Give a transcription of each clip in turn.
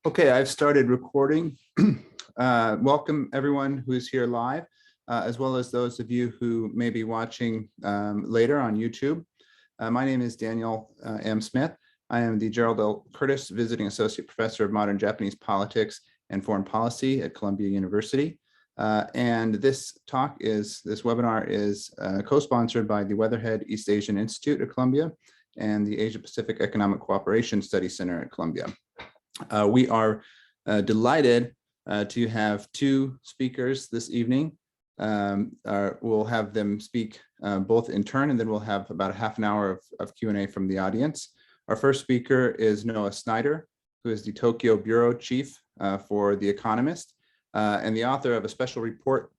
Okay, I've started recording. Welcome everyone who is here live, as well as those of you who may be watching later on YouTube. My name is Daniel M. Smith. I am the Gerald L. Curtis Visiting Associate Professor of Modern Japanese Politics and Foreign Policy at Columbia University. And this webinar is co-sponsored by the Weatherhead East Asian Institute at Columbia and the Asia Pacific Economic Cooperation Study Center at Columbia. We are delighted to have two speakers this evening. We'll have them speak both in turn, and then we'll have about a half an hour of Q&A from the audience. Our first speaker is Noah Sneider, who is the Tokyo Bureau Chief for The Economist and the author of a special report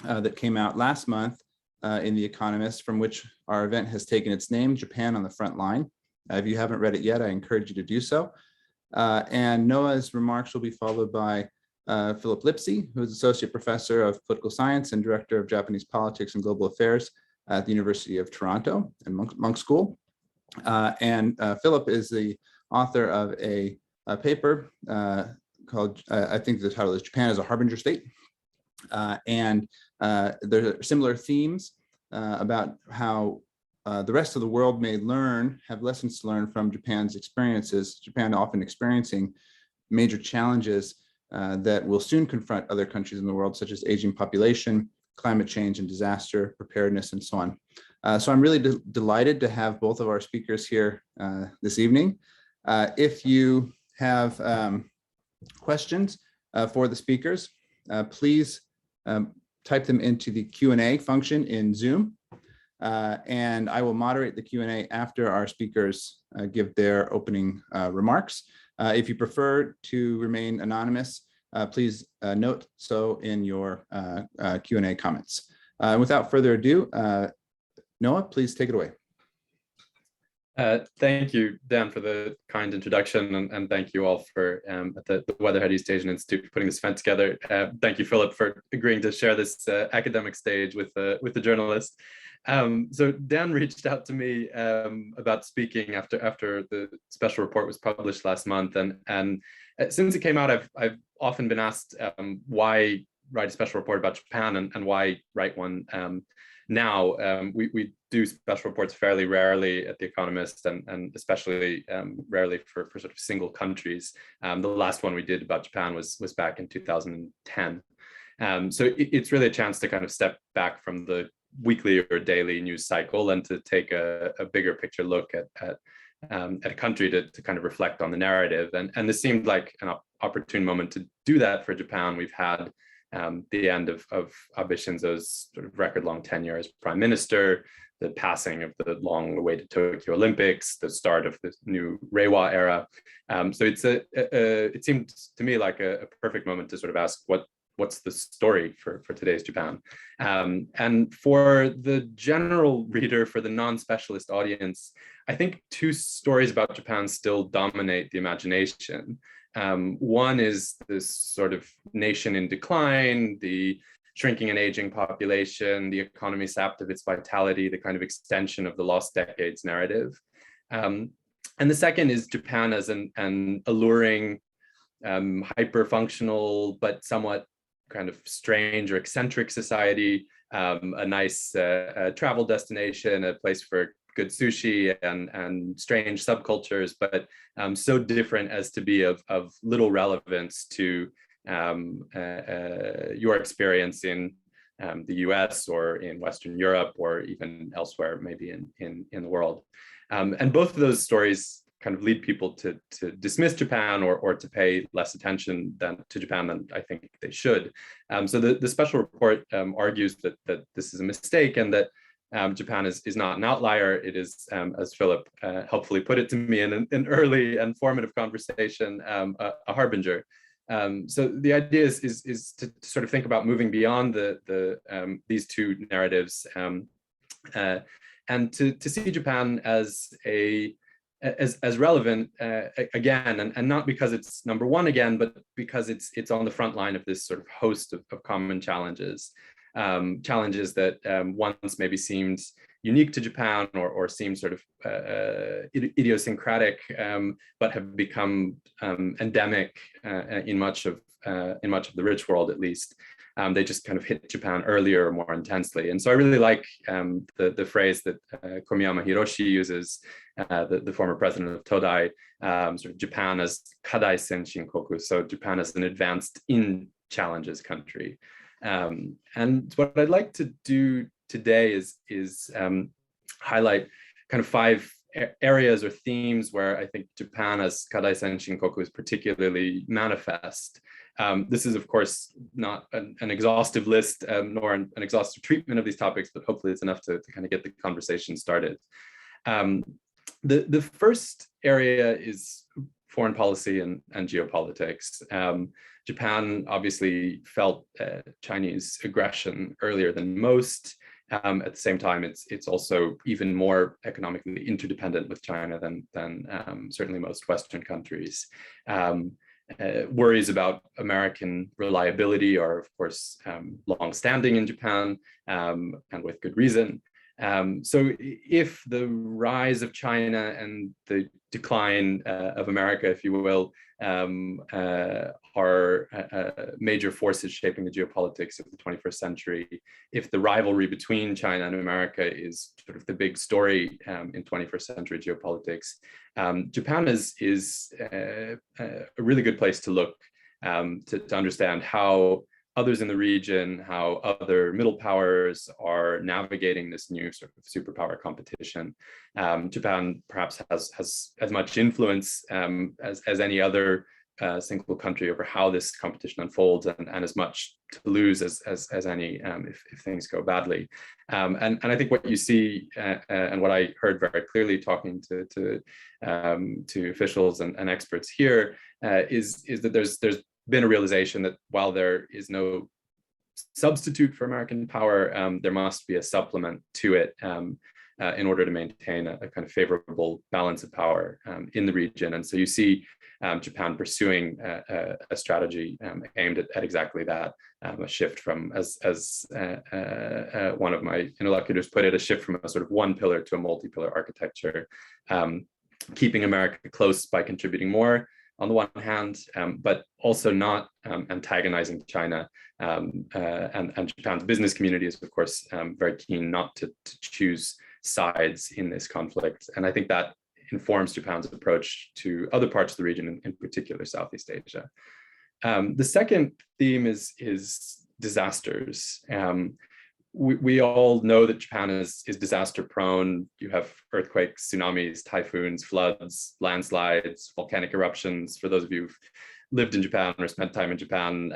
that came out last month in The Economist, from which our event has taken its name, Japan on the Front Line. If you haven't read it yet, I encourage you to do so. And Noah's remarks will be followed by Phillip Lipscy, who is Associate Professor of Political Science and Director of Japanese Politics and Global Affairs at the University of Toronto and Monk School. And Phillip is the author of a paper called, I think the title is Japan as a Harbinger State. And there are similar themes about how the rest of the world may have lessons to learn from Japan's experiences, Japan often experiencing major challenges that will soon confront other countries in the world, such as aging population, climate change and disaster preparedness, and so on. So I'm really delighted to have both of our speakers here this evening. If you have questions for the speakers, please type them into the Q&A function in Zoom. And I will moderate the Q&A after our speakers give their opening remarks. If you prefer to remain anonymous, please note so in your Q&A comments. Without further ado, Noah, please take it away. Thank you, Dan, for the kind introduction, and thank you all for at the Weatherhead East Asian Institute for putting this event together. Thank you, Philip, for agreeing to share this academic stage with the journalist. So Dan reached out to me about speaking after the special report was published last month, and since it came out, I've often been asked why write a special report about Japan and why write one now. We do special reports fairly rarely at The Economist, and especially rarely for sort of single countries. The last one we did about Japan was back in 2010. So it's really a chance to kind of step back from the weekly or daily news cycle and to take a bigger picture look at a country to kind of reflect on the narrative. And this seemed like an opportune moment to do that for Japan. We've had the end of Abe Shinzo's sort of record-long tenure as prime minister, the passing of the long-awaited Tokyo Olympics, the start of the new Reiwa era. So it seemed to me like a perfect moment to sort of ask what's the story for today's Japan? And for the general reader, for the non-specialist audience, I think two stories about Japan still dominate the imagination. One is this sort of nation in decline, the shrinking and aging population, the economy sapped of its vitality, the kind of extension of the lost decades narrative. And the second is Japan as an alluring, hyper-functional, but somewhat kind of strange or eccentric society, a nice travel destination, a place for good sushi and strange subcultures, but so different as to be of little relevance to your experience in the US or in Western Europe or even elsewhere, maybe in the world. And both of those stories kind of lead people to dismiss Japan or to pay less attention to Japan than I think they should. So the special report argues that this is a mistake and that Japan is not an outlier. It is, as Philip helpfully put it to me in an early and formative conversation, a harbinger. So the idea is to sort of think about moving beyond these two narratives and to see Japan as relevant again, and not because it's number one again, but because it's on the front line of this sort of host of common challenges, challenges that once maybe seemed unique to Japan or seem sort of idiosyncratic, but have become endemic in much of the rich world, at least. They just kind of hit Japan earlier, more intensely. And so I really like the phrase that Komiyama Hiroshi uses, the former president of Todai, sort of Japan as Kadai Senshinkoku, so Japan as an advanced in challenges country. And what I'd like to do today is highlight kind of 5 areas or themes where I think Japan as Kadai Senshinkoku is particularly manifest. This is, of course, not an exhaustive list, nor an exhaustive treatment of these topics, but hopefully it's enough to kind of get the conversation started. The first area is foreign policy and geopolitics. Japan obviously felt Chinese aggression earlier than most. At the same time, it's also even more economically interdependent with China than certainly most Western countries. Worries about American reliability are, of course, long-standing in Japan, and with good reason. So if the rise of China and the decline of America, if you will, are major forces shaping the geopolitics of the 21st century, if the rivalry between China and America is sort of the big story in 21st century geopolitics, Japan is a really good place to look to understand how others in the region, how other middle powers are navigating this new sort of superpower competition. Japan perhaps has as much influence as any other single country over how this competition unfolds, and as much to lose as any if things go badly. And I think what you see and what I heard very clearly talking to officials and experts here is that there's been a realization that while there is no substitute for American power, there must be a supplement to it in order to maintain a kind of favorable balance of power in the region. And so you see Japan pursuing a strategy aimed at exactly that, a shift from, as one of my interlocutors put it, a shift from a sort of one pillar to a multi-pillar architecture, keeping America close by contributing more on the one hand, but also not antagonizing China. And Japan's business community is, of course, very keen not to choose sides in this conflict. And I think that informs Japan's approach to other parts of the region, in particular Southeast Asia. The second theme is disasters. We all know that Japan is disaster prone. You have earthquakes, tsunamis, typhoons, floods, landslides, volcanic eruptions. For those of you who've lived in Japan or spent time in Japan,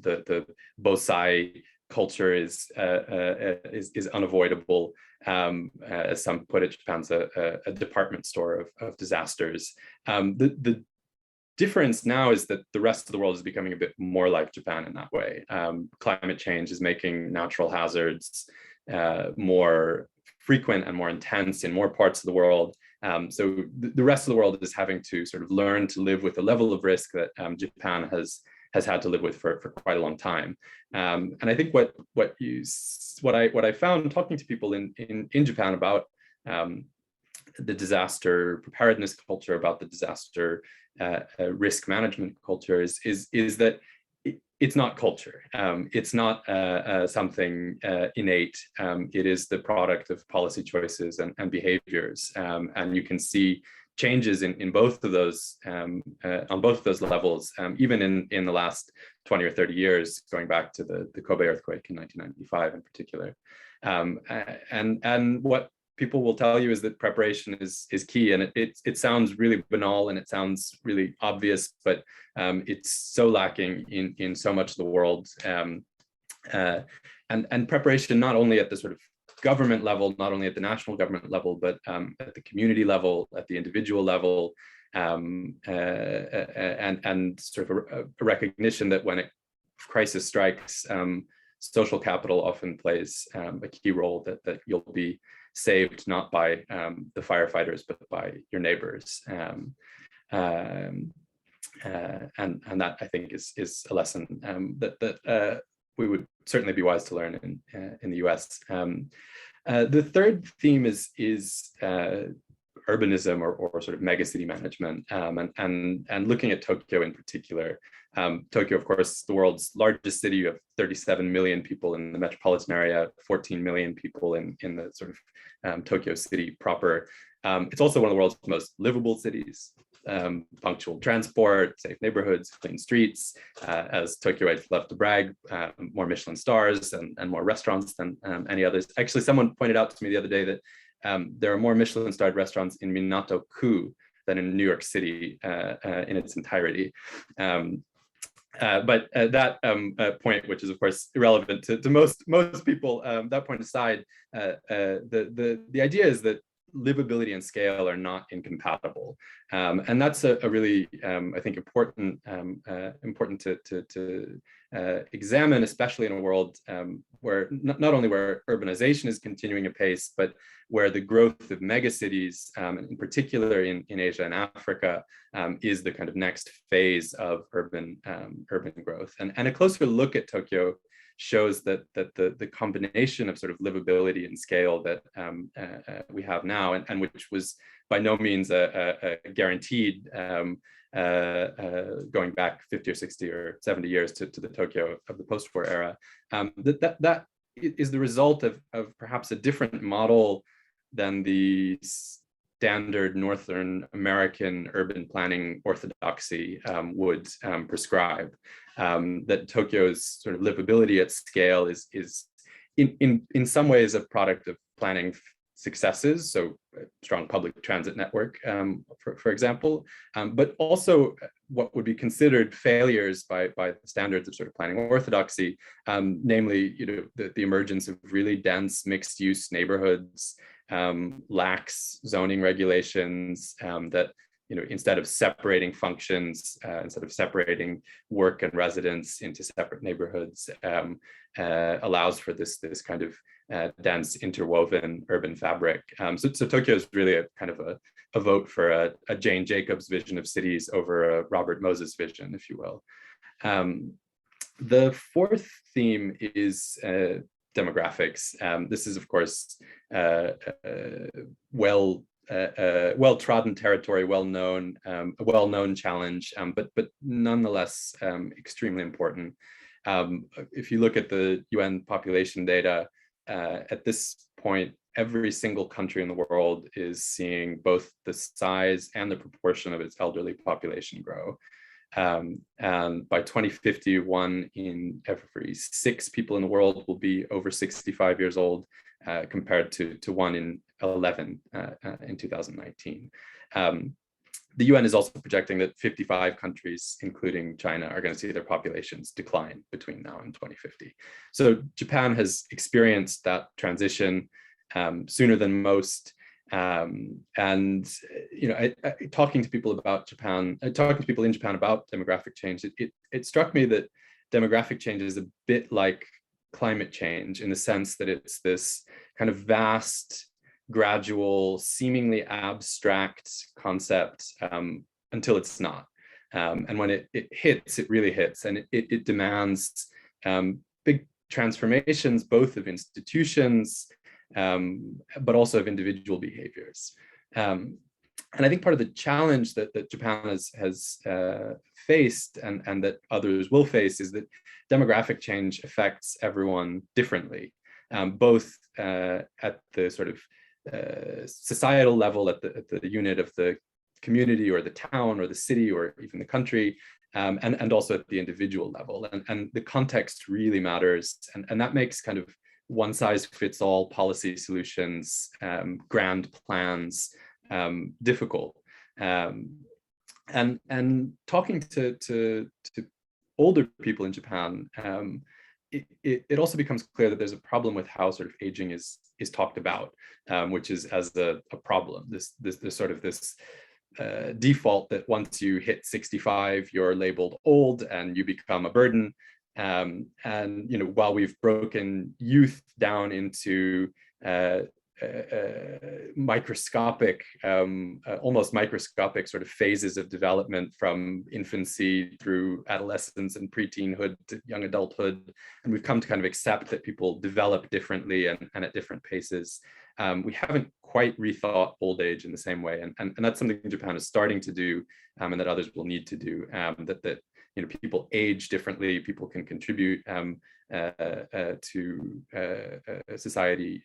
the bosai culture is unavoidable. As some put it, Japan's a department store of disasters. The difference now is that the rest of the world is becoming a bit more like Japan in that way. Climate change is making natural hazards more frequent and more intense in more parts of the world. So the rest of the world is having to sort of learn to live with a level of risk that Japan has had to live with for quite a long time. And I think what I found talking to people in Japan about the disaster preparedness culture, about the disaster risk management culture is that it's not culture. It's not something innate. It is the product of policy choices and behaviors. And you can see changes in both of those on both of those levels, even in the last 20 or 30 years, going back to the Kobe earthquake in 1995 in particular. And what people will tell you is that preparation is key, and it sounds really banal and it sounds really obvious, but it's so lacking in so much of the world. And preparation not only at the sort of government level, not only at the national government level, but at the community level, at the individual level, and sort of a recognition that when a crisis strikes, social capital often plays a key role, that you'll be saved not by the firefighters, but by your neighbors. And that, I think, is a lesson that we would certainly be wise to learn in the US. The third theme is urbanism or sort of megacity management, and looking at Tokyo in particular. Tokyo, of course, the world's largest city. You have 37 million people in the metropolitan area, 14 million people in the sort of Tokyo city proper. It's also one of the world's most livable cities. Punctual transport, safe neighborhoods, clean streets. As Tokyoites love to brag, more Michelin stars and more restaurants than any others. Actually, someone pointed out to me the other day that there are more Michelin-starred restaurants in Minato-ku than in New York City in its entirety. But that point, which is of course irrelevant to most people, that point aside, the idea is that livability and scale are not incompatible, and that's a really I think important to examine, especially in a world where not only where urbanization is continuing apace, but where the growth of megacities, in particular in Asia and Africa, is the kind of next phase of urban growth. And a closer look at Tokyo shows that the combination of sort of livability and scale that we have now, and which was by no means a guaranteed going back 50 or 60 or 70 years to the Tokyo of the post-war era, that is the result of perhaps a different model than the standard Northern American urban planning orthodoxy would prescribe. That Tokyo's sort of livability at scale is in some ways a product of planning successes, so a strong public transit network, for example, but also what would be considered failures by the standards of sort of planning orthodoxy, namely, the emergence of really dense mixed-use neighborhoods, lax zoning regulations that instead of separating functions, instead of separating work and residence into separate neighborhoods, allows for this kind of dense interwoven urban fabric. So Tokyo is really a kind of a vote for a Jane Jacobs vision of cities over a Robert Moses vision, if you will. The fourth theme is demographics. This is, of course, well-trodden territory, well-known, a well-known challenge, but nonetheless extremely important. If you look at the UN population data, at this point, every single country in the world is seeing both the size and the proportion of its elderly population grow. And by 2050, 1 in every 6 people in the world will be over 65 years old, compared to 1 in 11 in 2019. The UN is also projecting that 55 countries, including China, are going to see their populations decline between now and 2050. So Japan has experienced that transition sooner than most. And talking to people about Japan, talking to people in Japan about demographic change, it struck me that demographic change is a bit like climate change, in the sense that it's this kind of vast, gradual, seemingly abstract concept until it's not. And when it hits, it really hits, and it demands big transformations, both of institutions, but also of individual behaviors. And I think part of the challenge that Japan has faced, and that others will face, is that demographic change affects everyone differently, both at the sort of societal level, at the unit of the community or the town or the city or even the country, and also at the individual level. And the context really matters. And that makes kind of one-size-fits-all policy solutions, grand plans, difficult. And talking to older people in Japan, it also becomes clear that there's a problem with how sort of aging is talked about, which is as a problem. This sort of this default that once you hit 65, you're labeled old and you become a burden. And while we've broken youth down into microscopic, almost microscopic sort of phases of development from infancy through adolescence and preteenhood to young adulthood. And we've come to kind of accept that people develop differently and at different paces. We haven't quite rethought old age in the same way. And that's something Japan is starting to do, and that others will need to do, that people age differently, people can contribute to society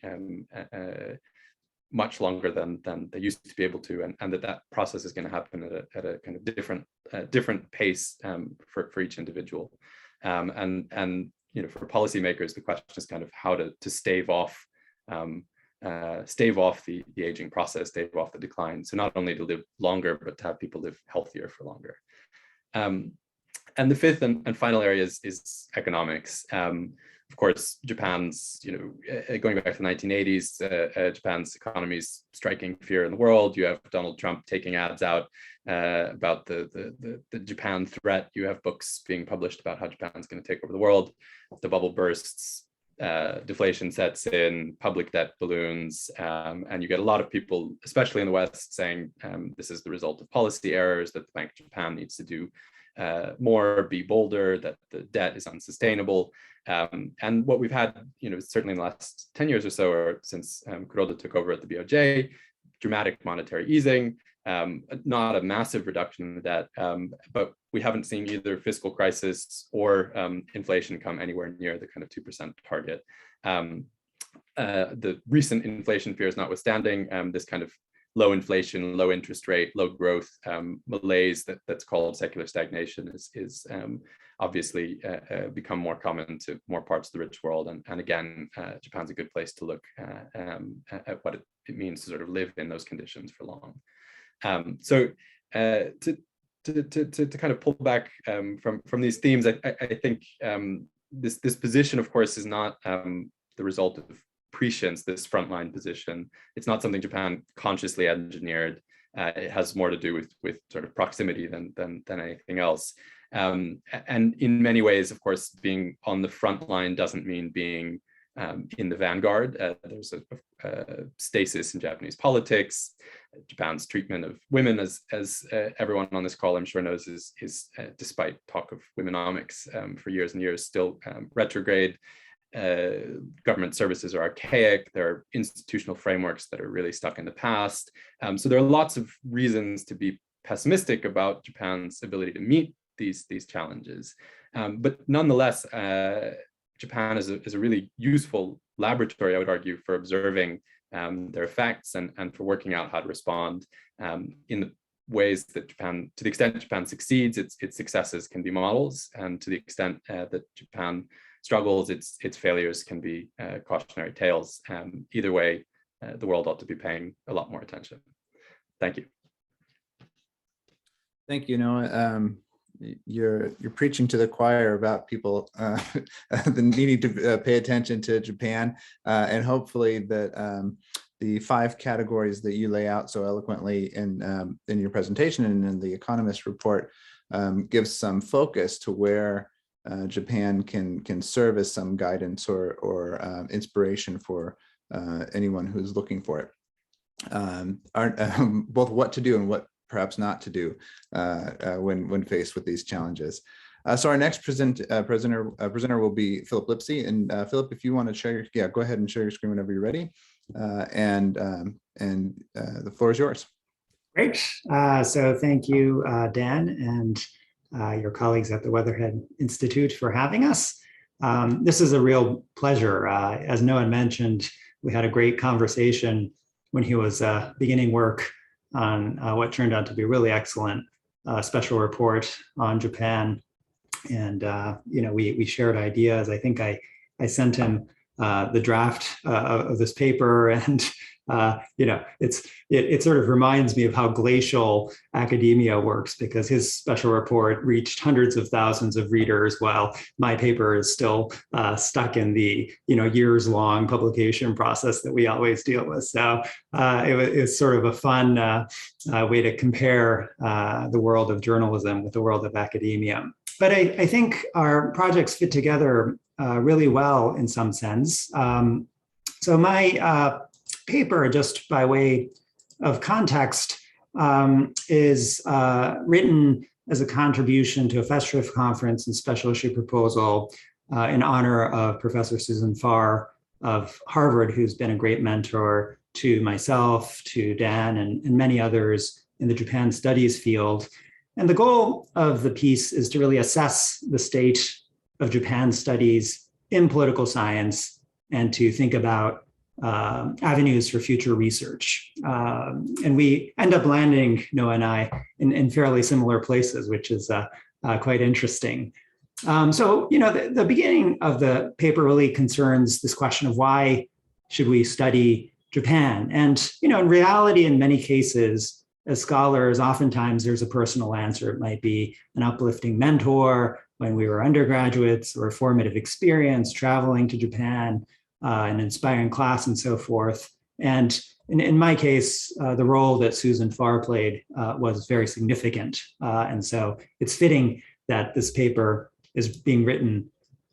much longer than they used to be able to, and that process is going to happen at a kind of different pace for each individual. And for policymakers, the question is kind of how to stave off the aging process, stave off the decline. So not only to live longer, but to have people live healthier for longer. And the fifth and final area is economics. Of course, Japan's, going back to the 1980s, Japan's economy is striking fear in the world. You have Donald Trump taking ads out about the Japan threat. You have books being published about how Japan's going to take over the world. The bubble bursts, deflation sets in, public debt balloons, and you get a lot of people, especially in the West, saying this is the result of policy errors, that the Bank of Japan needs to do more, be bolder, that the debt is unsustainable. And what we've had, certainly in the last 10 years or so, or since Kuroda took over at the BOJ, dramatic monetary easing, not a massive reduction in the debt, but we haven't seen either fiscal crisis or inflation come anywhere near the kind of 2% target. The recent inflation fears notwithstanding, this kind of low inflation, low interest rate, low growth malaise that's called secular stagnation is obviously become more common to more parts of the rich world. And again, Japan's a good place to look at what it means to sort of live in those conditions for long. So to kind of pull back from these themes, I think this position, of course, is not the result of prescience, this frontline position. It's not something Japan consciously engineered. It has more to do with sort of proximity than anything else. And in many ways, of course, being on the front line doesn't mean being in the vanguard. There's a stasis in Japanese politics. Japan's treatment of women, as everyone on this call I'm sure knows, is despite talk of womenomics for years and years, still retrograde. Government services are archaic. There are institutional frameworks that are really stuck in the past. So there are lots of reasons to be pessimistic about Japan's ability to meet these challenges. But nonetheless, Japan is a really useful laboratory, I would argue, for observing their effects and for working out how to respond in the ways that Japan, to the extent Japan succeeds, its successes can be models, and to the extent that Japan struggles, its failures can be cautionary tales. Either way, the world ought to be paying a lot more attention. Thank you. Thank you, Noah. You're preaching to the choir about people needing to pay attention to Japan, and hopefully that the 5 categories that you lay out so eloquently in your presentation and in the Economist report gives some focus to where Japan can serve as some guidance or inspiration for anyone who's looking for it. Both what to do and what perhaps not to do when faced with these challenges. So our next presenter will be Phillip Lipscy. And Phillip, if you want to share go ahead and share your screen whenever you're ready. And the floor is yours. Great. So thank you, Dan, and your colleagues at the Weatherhead Institute for having us. This is a real pleasure. As Noah mentioned, we had a great conversation when he was beginning work on what turned out to be a really excellent special report on Japan. And we shared ideas. I think I sent him the draft of this paper, and it sort of reminds me of how glacial academia works, because his special report reached hundreds of thousands of readers, while my paper is still stuck in the years-long publication process that we always deal with. So it was sort of a fun way to compare the world of journalism with the world of academia. But I think our projects fit together really well in some sense. So my paper, just by way of context, is written as a contribution to a Festschrift conference and special issue proposal in honor of Professor Susan Farr of Harvard, who's been a great mentor to myself, to Dan, and many others in the Japan studies field. And the goal of the piece is to really assess the state of Japan studies in political science and to think about avenues for future research. And we end up landing, Noah and I, in fairly similar places, which is quite interesting. So, the beginning of the paper really concerns this question of why should we study Japan? And, in reality, in many cases, as scholars, oftentimes there's a personal answer. It might be an uplifting mentor when we were undergraduates, or a formative experience traveling to Japan, an inspiring class, and so forth. And in my case, the role that Susan Farr played was very significant. And so it's fitting that this paper is being written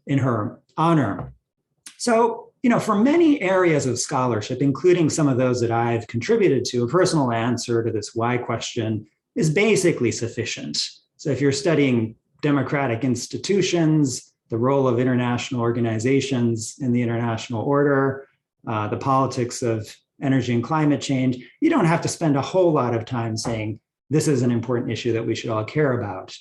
in her honor. So, for many areas of scholarship, including some of those that I've contributed to, a personal answer to this why question is basically sufficient. So if you're studying democratic institutions, the role of international organizations in the international order, the politics of energy and climate change, you don't have to spend a whole lot of time saying, this is an important issue that we should all care about.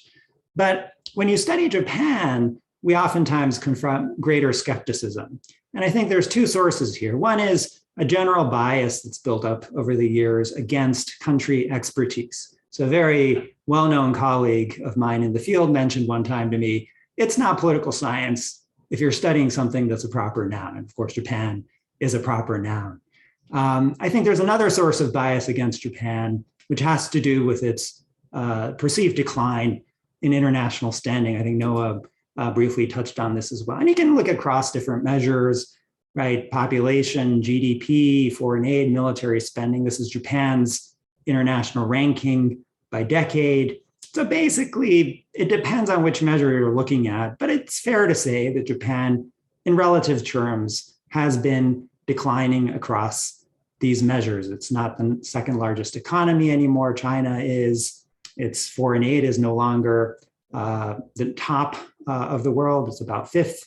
But when you study Japan, we oftentimes confront greater skepticism. And I think there's two sources here. One is a general bias that's built up over the years against country expertise. So a very well-known colleague of mine in the field mentioned one time to me, it's not political science if you're studying something that's a proper noun. And of course, Japan is a proper noun. I think there's another source of bias against Japan, which has to do with its perceived decline in international standing. I think Noah briefly touched on this as well. And you can look across different measures, right? Population, GDP, foreign aid, military spending. This is Japan's international ranking by decade. So basically, it depends on which measure you're looking at, but it's fair to say that Japan, in relative terms, has been declining across these measures. It's not the second largest economy anymore. China is. Its foreign aid is no longer the top of the world. It's about fifth.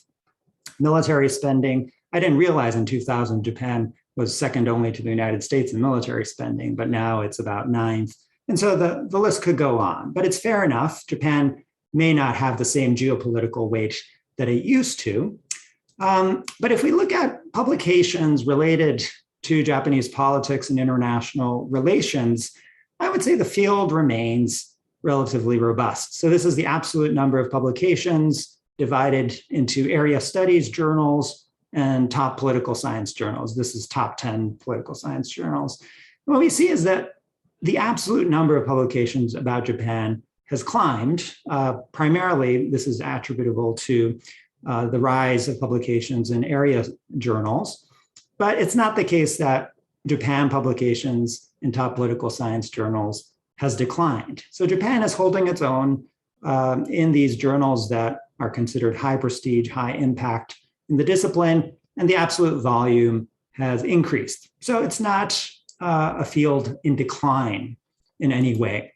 Military spending, I didn't realize in 2000 Japan was second only to the United States in military spending, but now it's about ninth. And so the list could go on, but it's fair enough. Japan may not have the same geopolitical weight that it used to. But if we look at publications related to Japanese politics and international relations, I would say the field remains relatively robust. So this is the absolute number of publications divided into area studies journals and top political science journals. This is top 10 political science journals. And what we see is that the absolute number of publications about Japan has climbed. Primarily, this is attributable to the rise of publications in area journals. But it's not the case that Japan publications in top political science journals has declined. So Japan is holding its own in these journals that are considered high prestige, high impact in the discipline, and the absolute volume has increased. So it's not a field in decline in any way.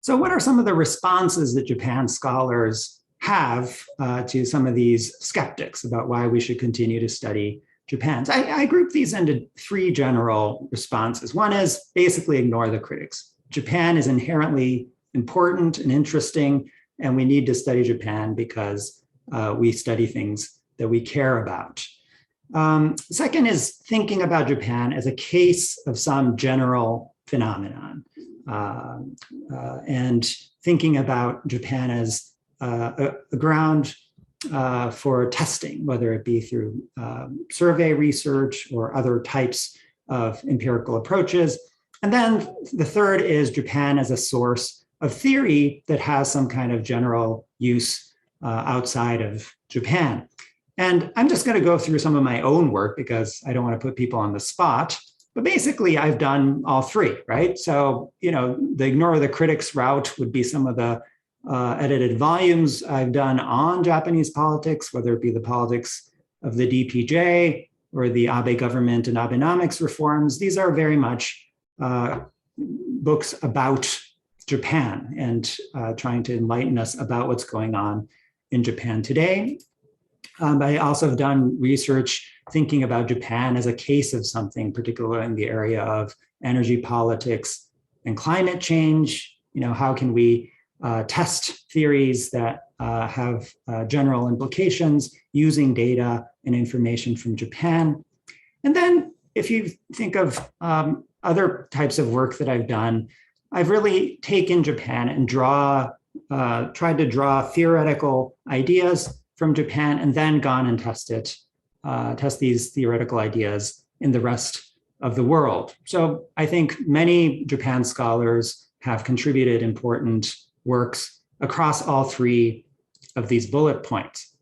So what are some of the responses that Japan scholars have to some of these skeptics about why we should continue to study Japan? So I group these into three general responses. One is basically ignore the critics. Japan is inherently important and interesting, and we need to study Japan because we study things that we care about. Second is thinking about Japan as a case of some general phenomenon, and thinking about Japan as a ground for testing, whether it be through survey research or other types of empirical approaches. And then the third is Japan as a source of theory that has some kind of general use outside of Japan. And I'm just going to go through some of my own work because I don't want to put people on the spot. But basically, I've done all three, right? So, the ignore the critics route would be some of the edited volumes I've done on Japanese politics, whether it be the politics of the DPJ, or the Abe government and Abenomics reforms, these are very much books about Japan and trying to enlighten us about what's going on in Japan today. I also have done research thinking about Japan as a case of something, particularly in the area of energy politics and climate change. How can we test theories that have general implications using data and information from Japan? And then if you think of other types of work that I've done, I've really taken Japan and tried to draw theoretical ideas from Japan and then gone and test these theoretical ideas in the rest of the world. So I think many Japan scholars have contributed important works across all three of these bullet points.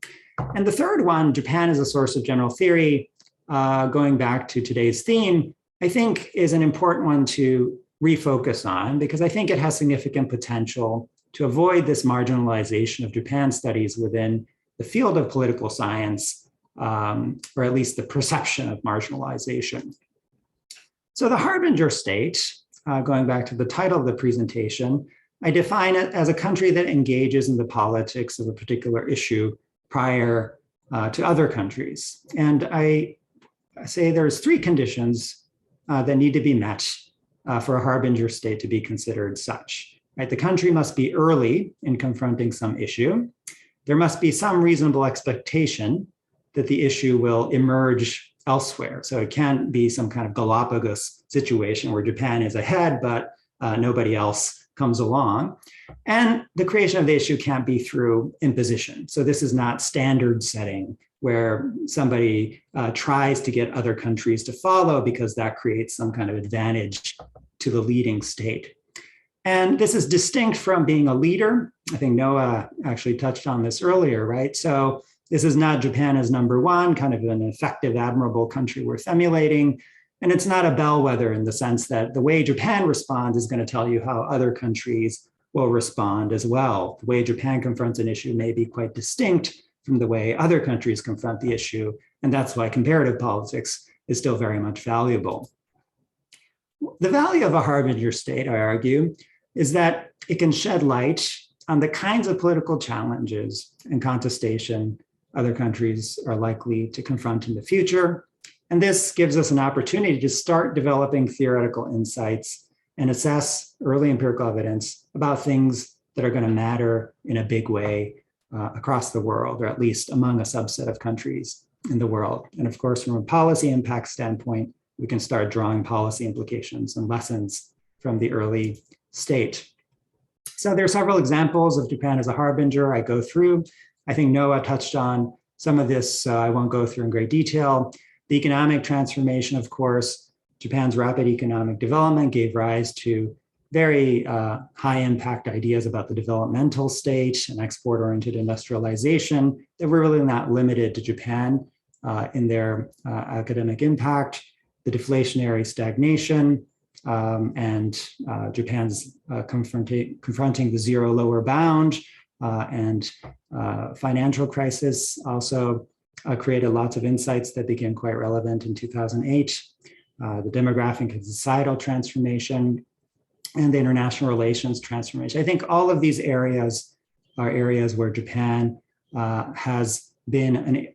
And the third one, Japan as a source of general theory, going back to today's theme, I think is an important one to refocus on because I think it has significant potential to avoid this marginalization of Japan studies within the field of political science, or at least the perception of marginalization. So the harbinger state, going back to the title of the presentation, I define it as a country that engages in the politics of a particular issue prior to other countries. And I say there's three conditions that need to be met for a harbinger state to be considered such. Right? The country must be early in confronting some issue. There must be some reasonable expectation that the issue will emerge elsewhere. So it can't be some kind of Galapagos situation where Japan is ahead, but nobody else comes along. And the creation of the issue can't be through imposition. So this is not standard setting where somebody tries to get other countries to follow because that creates some kind of advantage to the leading state. And this is distinct from being a leader. I think Noah actually touched on this earlier, right? So this is not Japan as number one, kind of an effective, admirable country worth emulating. And it's not a bellwether in the sense that the way Japan responds is going to tell you how other countries will respond as well. The way Japan confronts an issue may be quite distinct from the way other countries confront the issue. And that's why comparative politics is still very much valuable. The value of a harbinger state, I argue, is that it can shed light on the kinds of political challenges and contestation other countries are likely to confront in the future. And this gives us an opportunity to start developing theoretical insights and assess early empirical evidence about things that are going to matter in a big way across the world, or at least among a subset of countries in the world. And of course, from a policy impact standpoint, we can start drawing policy implications and lessons from the early state. So there are several examples of Japan as a harbinger I go through. I think Noah touched on some of this, so I won't go through in great detail. The economic transformation, of course, Japan's rapid economic development gave rise to very high impact ideas about the developmental state and export-oriented industrialization that were really not limited to Japan in their academic impact, the deflationary stagnation, and Japan's confronting the zero lower bound and financial crisis also created lots of insights that became quite relevant in 2008. The demographic and societal transformation and the international relations transformation. I think all of these areas are areas where Japan has been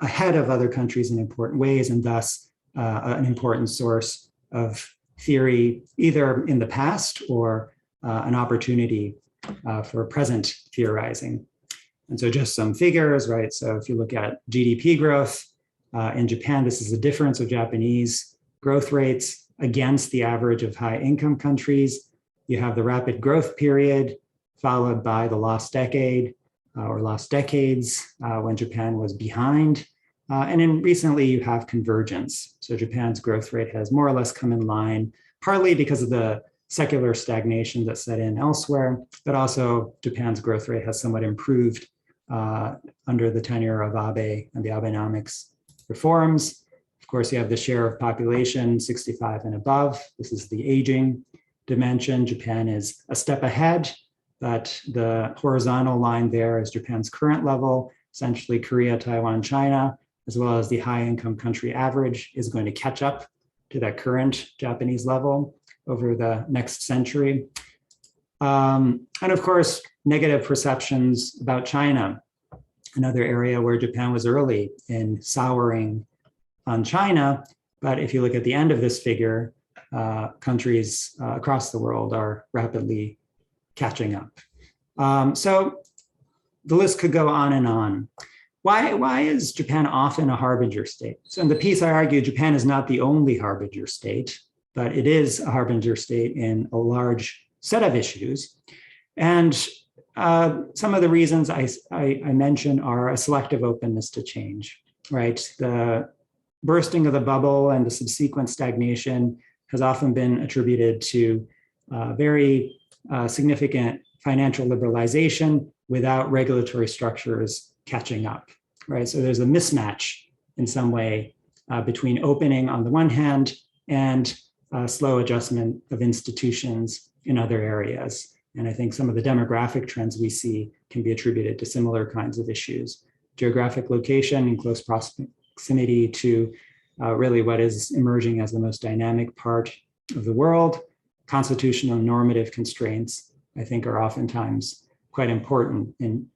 ahead of other countries in important ways and thus an important source of theory, either in the past or an opportunity for present theorizing. And so just some figures, right? So if you look at GDP growth in Japan, this is the difference of Japanese growth rates against the average of high income countries. You have the rapid growth period followed by the lost decade or lost decades when Japan was behind. And then recently you have convergence. So Japan's growth rate has more or less come in line, partly because of the secular stagnation that set in elsewhere, but also Japan's growth rate has somewhat improved under the tenure of Abe and the Abenomics reforms. Of course, you have the share of population 65 and above. This is the aging dimension. Japan is a step ahead, but the horizontal line there is Japan's current level, essentially Korea, Taiwan, China, as well as the high income country average, is going to catch up to that current Japanese level over the next century. And of course, negative perceptions about China, another area where Japan was early in souring on China. But if you look at the end of this figure, countries across the world are rapidly catching up. So the list could go on and on. Why is Japan often a harbinger state? So in the piece, I argue Japan is not the only harbinger state, but it is a harbinger state in a large set of issues. And some of the reasons I mention are a selective openness to change, right? The bursting of the bubble and the subsequent stagnation has often been attributed to very significant financial liberalization without regulatory structures catching up, right? So there's a mismatch in some way between opening on the one hand and slow adjustment of institutions in other areas. And I think some of the demographic trends we see can be attributed to similar kinds of issues. Geographic location in close proximity to really what is emerging as the most dynamic part of the world. Constitutional normative constraints, I think, are oftentimes quite important in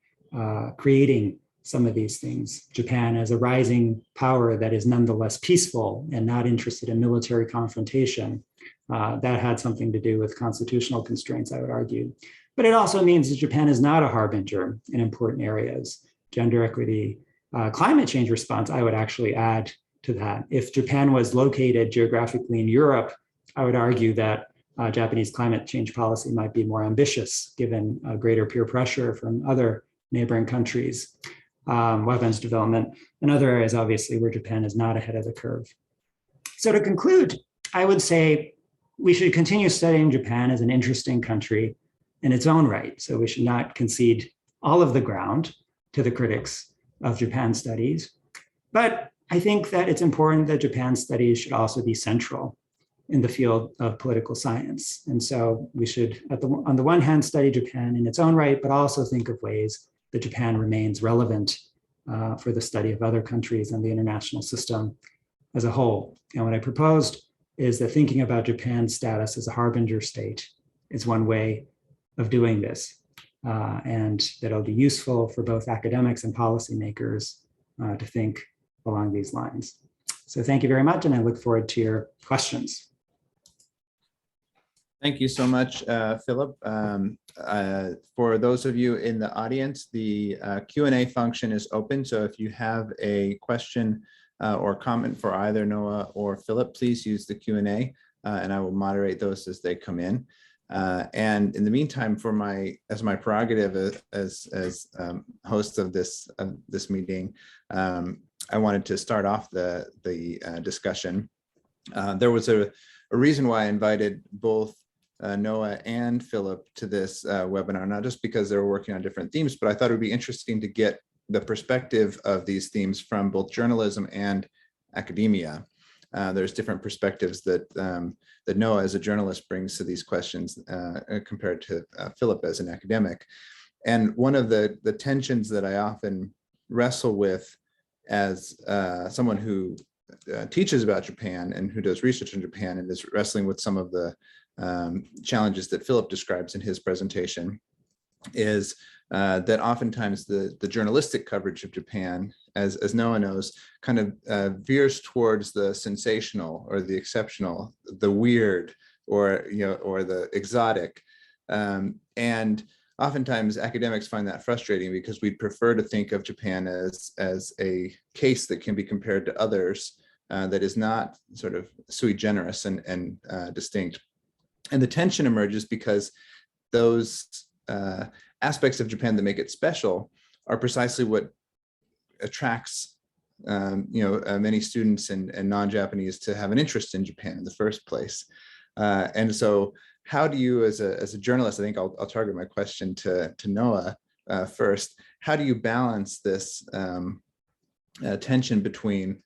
creating some of these things. Japan as a rising power that is nonetheless peaceful and not interested in military confrontation, that had something to do with constitutional constraints, I would argue. But it also means that Japan is not a harbinger in important areas. Gender equity, climate change response, I would actually add to that. If Japan was located geographically in Europe, I would argue that Japanese climate change policy might be more ambitious given greater peer pressure from other neighboring countries, weapons development, and other areas, obviously, where Japan is not ahead of the curve. So to conclude, I would say we should continue studying Japan as an interesting country in its own right. So we should not concede all of the ground to the critics of Japan studies. But I think that it's important that Japan studies should also be central in the field of political science. And so we should, on the one hand, study Japan in its own right, but also think of ways that Japan remains relevant for the study of other countries and the international system as a whole. And what I proposed is that thinking about Japan's status as a harbinger state is one way of doing this. And that it'll be useful for both academics and policymakers to think along these lines. So thank you very much, and I look forward to your questions. Thank you so much, Philip. For those of you in the audience, the Q&A function is open. So if you have a question or comment for either Noah or Philip, please use the Q&A and I will moderate those as they come in. And in the meantime, as my prerogative as host of this meeting, I wanted to start off the discussion. There was a reason why I invited both Noah and Philip to this webinar, not just because they were working on different themes, but I thought it would be interesting to get the perspective of these themes from both journalism and academia. There's different perspectives that Noah as a journalist brings to these questions compared to Philip as an academic. And one of the tensions that I often wrestle with as someone who teaches about Japan and who does research in Japan and is wrestling with some of the challenges that Philip describes in his presentation is that oftentimes the journalistic coverage of Japan, as Noah knows, kind of veers towards the sensational or the exceptional, the weird, or the exotic, and oftentimes academics find that frustrating because we prefer to think of Japan as a case that can be compared to others that is not sort of sui generis and distinct. And the tension emerges because those aspects of Japan that make it special are precisely what attracts many students and non-Japanese to have an interest in Japan in the first place. And so how do you, as a journalist, I think I'll target my question to Noah first, how do you balance this tension between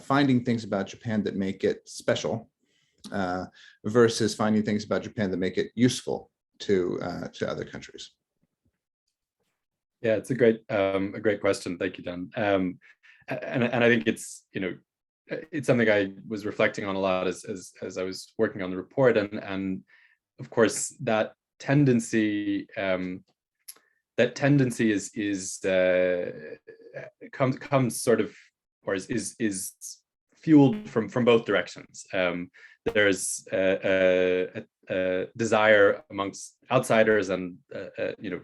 finding things about Japan that make it special versus finding things about Japan that make it useful to other countries? Yeah, it's a great question. Thank you, Dan. and I think it's, it's something I was reflecting on a lot as I was working on the report, and of course that tendency is comes sort of, or is fueled from both directions. There's a desire amongst outsiders and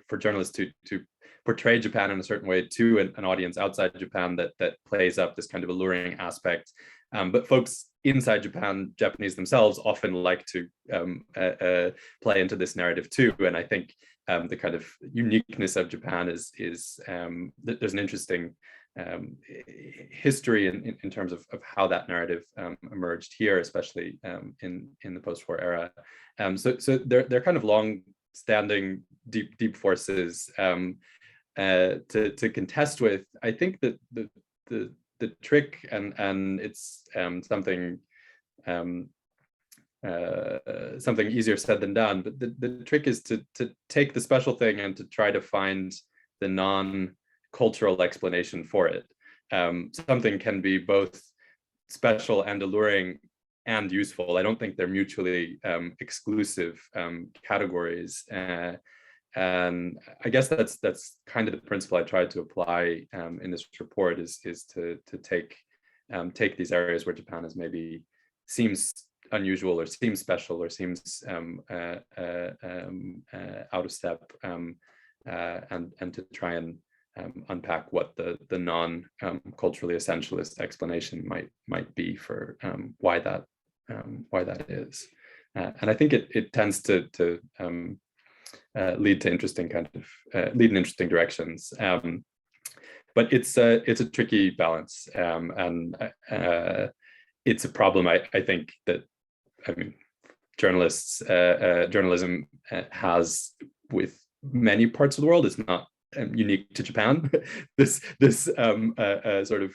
for journalists to portray Japan in a certain way to an audience outside Japan that plays up this kind of alluring aspect. But folks inside Japan, Japanese themselves, often like to play into this narrative too. And I think the kind of uniqueness of Japan is there's an interesting history in terms of how that narrative emerged here, especially in the post-war era. So they're kind of long-standing deep forces to contest with. I think that the trick, and it's something easier said than done, but the trick is to take the special thing and to try to find the non-cultural explanation for it. Something can be both special and alluring and useful. I don't think they're mutually exclusive categories. And I guess that's kind of the principle I tried to apply in this report, is to take these areas where Japan is maybe seems unusual or seems special or seems out of step, and to try and unpack what the non-culturally essentialist explanation might be for why that is. And I think it tends to lead to interesting lead in interesting directions. But it's a tricky balance, and it's a problem I think that journalism has with many parts of the world. It's not unique to Japan. this sort of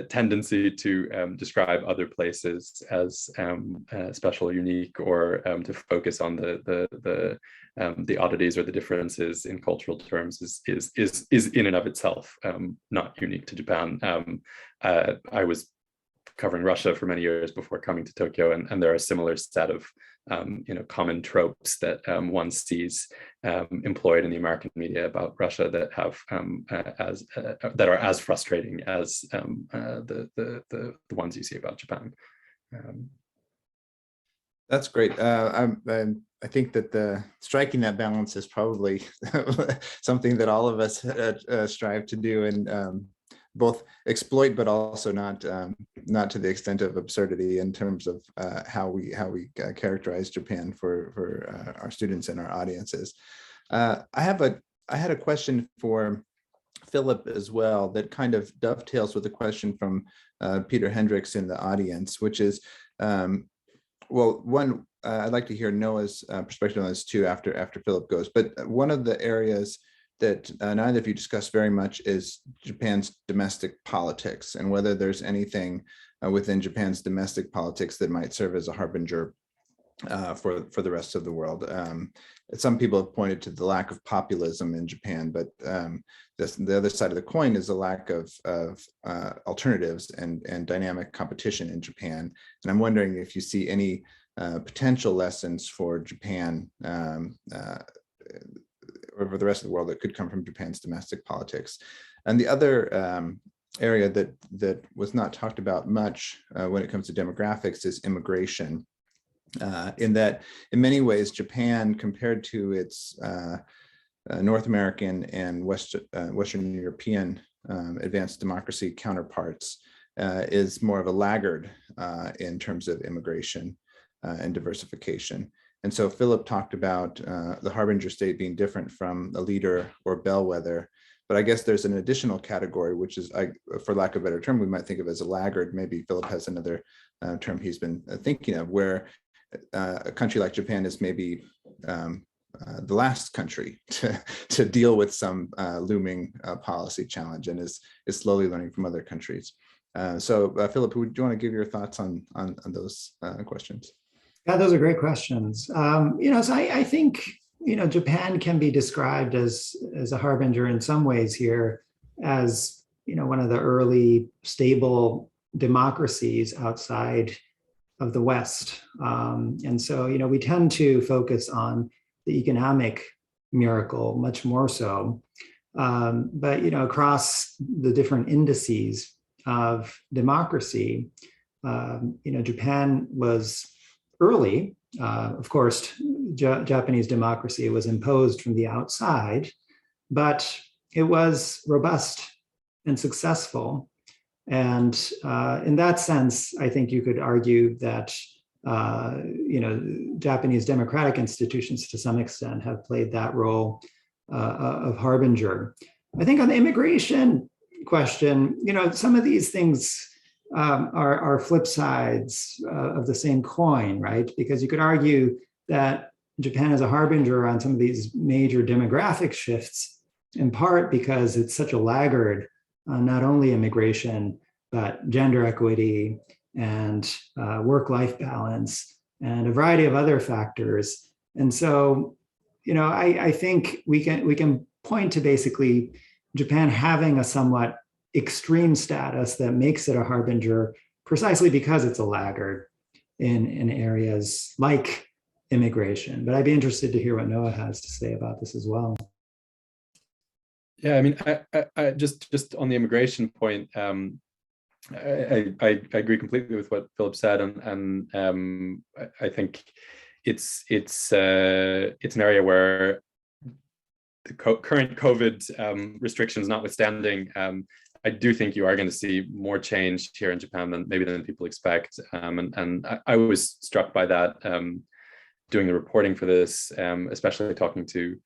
tendency to describe other places as special or unique, or to focus on the oddities or the differences in cultural terms is in and of itself not unique to Japan. I was covering Russia for many years before coming to Tokyo, and there are a similar set of common tropes that one sees employed in the American media about Russia that have that are as frustrating as the ones you see about Japan. That's great. I think that striking that balance is probably something that all of us strive to do, and both exploit, but also not to the extent of absurdity in terms of how we characterize Japan for our students and our audiences. I had a question for Philip as well that kind of dovetails with a question from Peter Hendricks in the audience, which is, well, one, I'd like to hear Noah's perspective on this too after Philip goes. But one of the areas that neither of you discussed very much is Japan's domestic politics, and whether there's anything within Japan's domestic politics that might serve as a harbinger for the rest of the world. Some people have pointed to the lack of populism in Japan, but the other side of the coin is the lack of alternatives and dynamic competition in Japan. And I'm wondering if you see any potential lessons for Japan or for the rest of the world that could come from Japan's domestic politics. And the other area that was not talked about much when it comes to demographics is immigration. In that, in many ways, Japan, compared to its North American and Western European advanced democracy counterparts, is more of a laggard in terms of immigration and diversification. And so Philip talked about the harbinger state being different from a leader or bellwether, but I guess there's an additional category, which is, for lack of a better term, we might think of as a laggard. Maybe Philip has another term he's been thinking of, where a country like Japan is maybe the last country to deal with some looming policy challenge, and is slowly learning from other countries. So Philip, do you want to give your thoughts on those questions? Yeah, those are great questions. So I think, Japan can be described as a harbinger in some ways here, as one of the early stable democracies outside of the West. And so, we tend to focus on the economic miracle much more so. But, across the different indices of democracy, Japan was early. Of course, Japanese democracy was imposed from the outside, but it was robust and successful. And in that sense, I think you could argue that Japanese democratic institutions to some extent have played that role of harbinger. I think on the immigration question, some of these things are flip sides of the same coin, right? Because you could argue that Japan is a harbinger on some of these major demographic shifts, in part because it's such a laggard on not only immigration, but gender equity and work-life balance and a variety of other factors. And so, I think we can point to basically Japan having a somewhat extreme status that makes it a harbinger precisely because it's a laggard in areas like immigration. But I'd be interested to hear what Noah has to say about this as well. Yeah, I mean, I just on the immigration point, I agree completely with what Philip said, and I think it's an area where the current COVID restrictions notwithstanding, I do think you are going to see more change here in Japan than people expect, and I was struck by that doing the reporting for this, especially talking to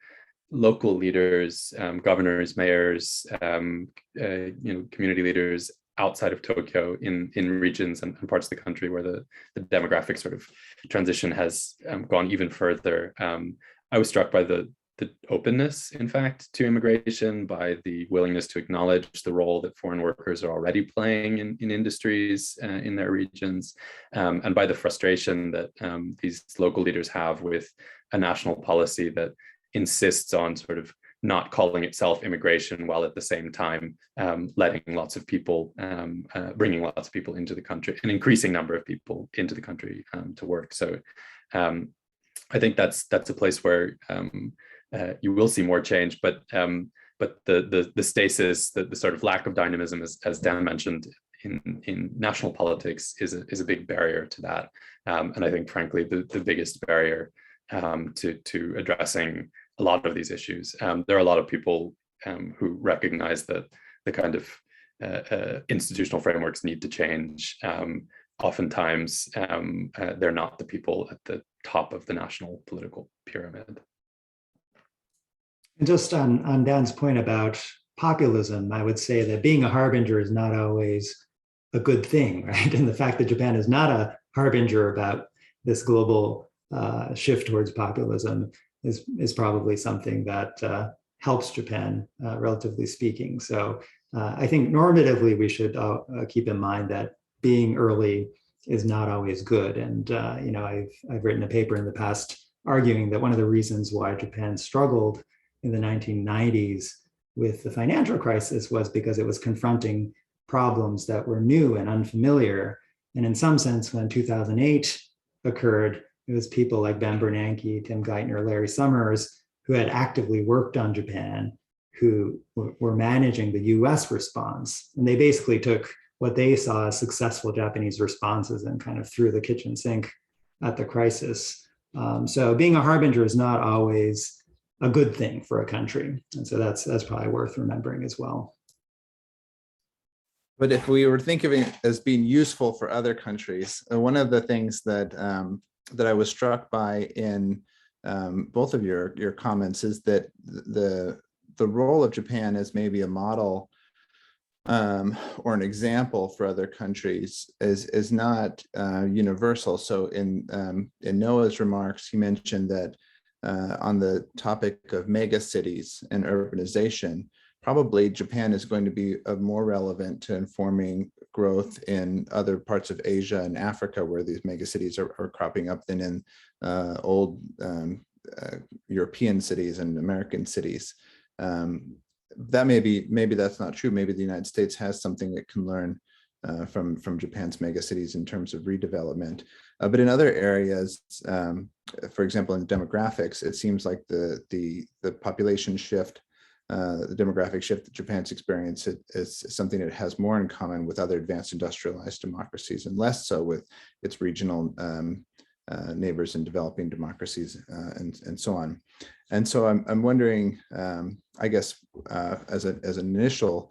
local leaders, governors, mayors, community leaders outside of Tokyo in regions and parts of the country where the demographic sort of transition has gone even further. I was struck by the openness, in fact, to immigration, by the willingness to acknowledge the role that foreign workers are already playing in industries in their regions, and by the frustration that these local leaders have with a national policy that insists on sort of not calling itself immigration while at the same time letting lots of people, bringing lots of people into the country, an increasing number of people into the country to work. So I think that's a place where you will see more change, but the stasis, the sort of lack of dynamism, as Dan mentioned, in national politics is a big barrier to that, and I think, frankly, the biggest barrier to addressing a lot of these issues. There are a lot of people who recognize that the kind of institutional frameworks need to change. Oftentimes, they're not the people at the top of the national political pyramid. And just on Dan's point about populism, I would say that being a harbinger is not always a good thing, right? And the fact that Japan is not a harbinger about this global shift towards populism is probably something that helps Japan, relatively speaking. So I think normatively we should keep in mind that being early is not always good. And I've written a paper in the past arguing that one of the reasons why Japan struggled in the 1990s with the financial crisis was because it was confronting problems that were new and unfamiliar. And in some sense, when 2008 occurred, it was people like Ben Bernanke, Tim Geithner, Larry Summers, who had actively worked on Japan, who were managing the US response. And they basically took what they saw as successful Japanese responses and kind of threw the kitchen sink at the crisis. So being a harbinger is not always a good thing for a country. And so that's probably worth remembering as well. But if we were thinking of it as being useful for other countries, one of the things that I was struck by in both of your comments is that the role of Japan as maybe a model or an example for other countries is not universal. So in Noah's remarks, he mentioned that on the topic of mega cities and urbanization, probably Japan is going to be more relevant to informing growth in other parts of Asia and Africa where these megacities are cropping up than in old European cities and American cities. that maybe that's not true. Maybe the United States has something it can learn from Japan's megacities in terms of redevelopment. But in other areas, for example, in demographics, it seems like the population shift, the demographic shift that Japan's experienced is something that has more in common with other advanced industrialized democracies and less so with its regional neighbors and developing democracies and so on. And so I'm wondering, I guess, as an initial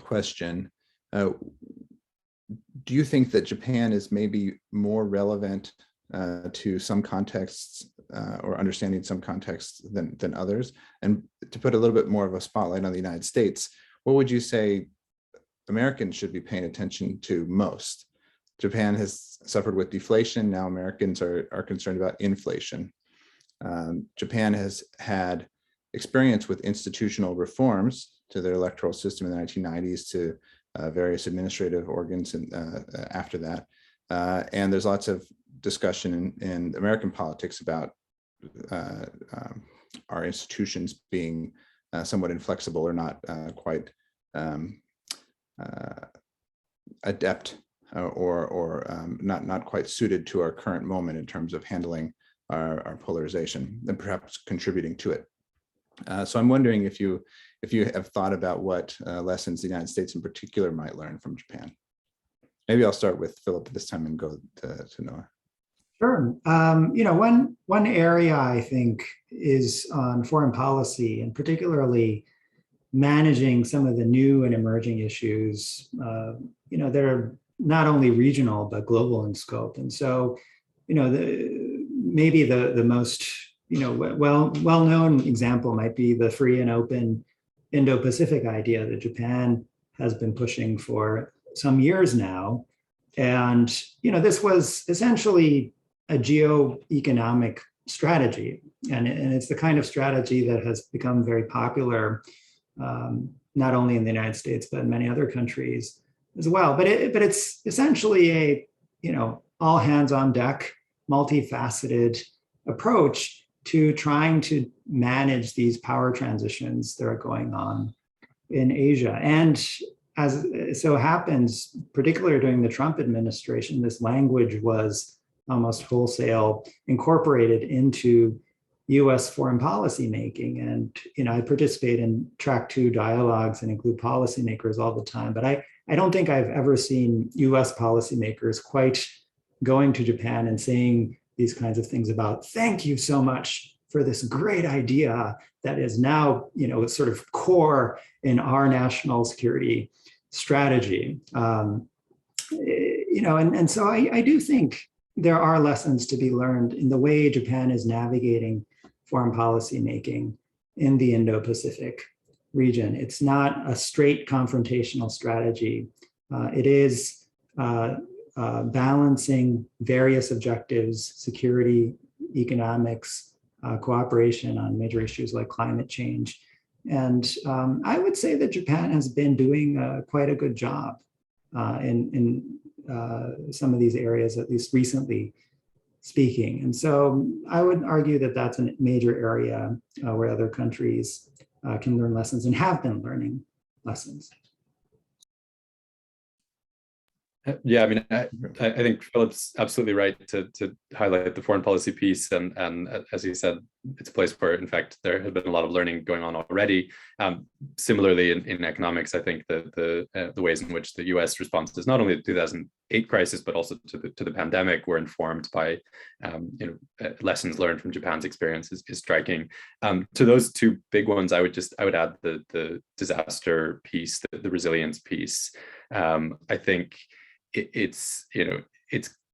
question, do you think that Japan is maybe more relevant to some contexts or understanding some contexts than others? And to put a little bit more of a spotlight on the United States, what would you say Americans should be paying attention to most? Japan has suffered with deflation. Now Americans are concerned about inflation. Japan has had experience with institutional reforms to their electoral system in the 1990s, to various administrative organs and after that. And there's lots of discussion in American politics about our institutions being somewhat inflexible or not quite adept or not quite suited to our current moment in terms of handling our polarization and perhaps contributing to it. So I'm wondering if you have thought about what lessons the United States in particular might learn from Japan. Maybe I'll start with Philip this time and go to Noah. Sure. One area I think is on foreign policy, and particularly managing some of the new and emerging issues, that are not only regional but global in scope. And so, maybe the most well-known example might be the free and open Indo-Pacific idea that Japan has been pushing for some years now. And, this was essentially a geo-economic strategy. And it's the kind of strategy that has become very popular, not only in the United States, but in many other countries as well. But it's essentially a, all hands on deck, multifaceted approach to trying to manage these power transitions that are going on in Asia. And as it so happens, particularly during the Trump administration, this language was almost wholesale incorporated into US foreign policy making. And, I participate in track 2 dialogues and include policymakers all the time, but I don't think I've ever seen US policymakers quite going to Japan and saying these kinds of things about, thank you so much for this great idea that is now, sort of core in our national security strategy. And so I do think there are lessons to be learned in the way Japan is navigating foreign policy making in the Indo-Pacific region. It's not a straight confrontational strategy. It is balancing various objectives: security, economics, cooperation on major issues like climate change. And I would say that Japan has been doing quite a good job in some of these areas, at least recently speaking. And so I would argue that that's a major area where other countries can learn lessons and have been learning lessons. Yeah, I mean, I think Philip's absolutely right to highlight the foreign policy piece, and as he said, it's a place where, in fact, there had been a lot of learning going on already. Similarly, in economics, I think the ways in which the U.S. responses, not only to the 2008 crisis, but also to the pandemic, were informed by lessons learned from Japan's experience is striking. To those two big ones, I would add the disaster piece, the resilience piece. I think it's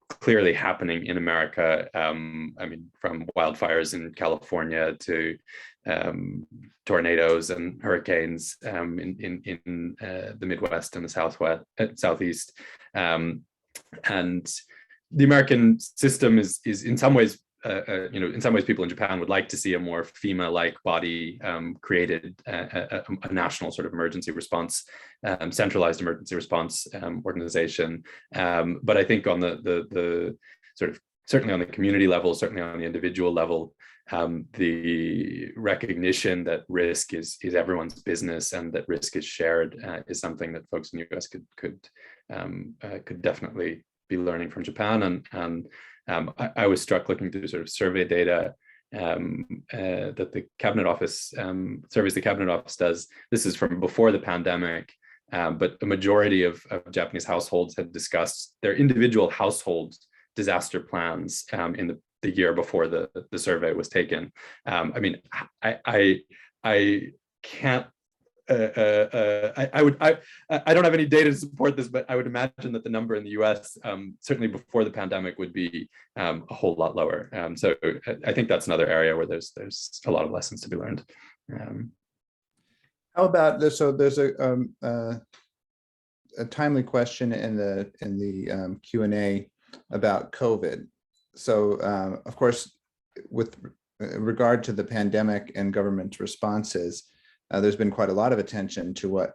clearly happening in America. I mean, from wildfires in California to tornadoes and hurricanes in the Midwest and the Southeast. And the American system is in some ways, in some ways, people in Japan would like to see a more FEMA-like body created, a national sort of emergency response, centralized emergency response organization. But I think on the sort of, certainly on the community level, certainly on the individual level, the recognition that risk is everyone's business and that risk is shared is something that folks in the US could definitely be learning from Japan. And I was struck looking through sort of survey data that the Cabinet Office surveys the Cabinet Office does. This is from before the pandemic, but a majority of Japanese households had discussed their individual household disaster plans in the year before the survey was taken. I mean, I can't. I don't have any data to support this, but I would imagine that the number in the US, certainly before the pandemic, would be a whole lot lower. So I think that's another area where there's a lot of lessons to be learned. How about this? So there's a timely question in the Q&A about COVID. So of course, with regard to the pandemic and government responses, there's been quite a lot of attention to what